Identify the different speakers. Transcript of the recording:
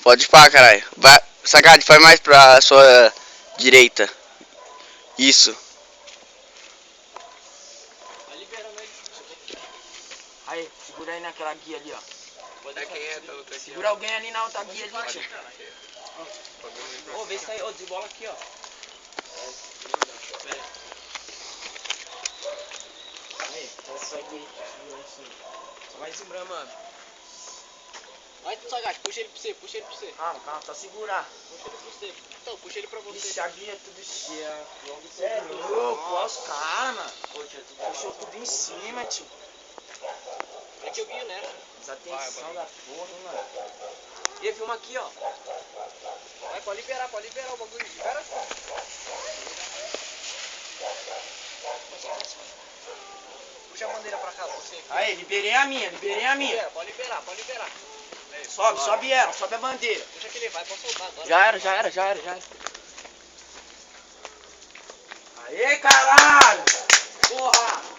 Speaker 1: Pode ir pá, caralho. Vai, Sagad, faz mais pra sua direita. Isso.
Speaker 2: Vai liberando aí. Aí, segura aí naquela guia ali, ó. Segura alguém ali na outra guia ali, tio. Ô, vê isso aí, ô, desembola aqui, ó. Aí, essa aqui. Só vai desembramando. Vai, Sagad, puxa ele pra você, puxa ele pra você. Calma, só segurar. Puxa ele pra você. Então, puxa ele pra você. Ixi, a guia é tudo cheia. Você é louco, olha os caras, mano. Puxou tudo em cima, tio. É que eu guio, né? Desatenção da porra, hein, mano. E filma aqui, ó. Vai, pode liberar o bagulho. Libera só. Puxa a bandeira pra cá, você. Aí, liberei a minha. Pode liberar. Sobe ela, sobe a bandeira. Deixa que ele vai, pode soltar agora. Já era. Aê, caralho! Porra!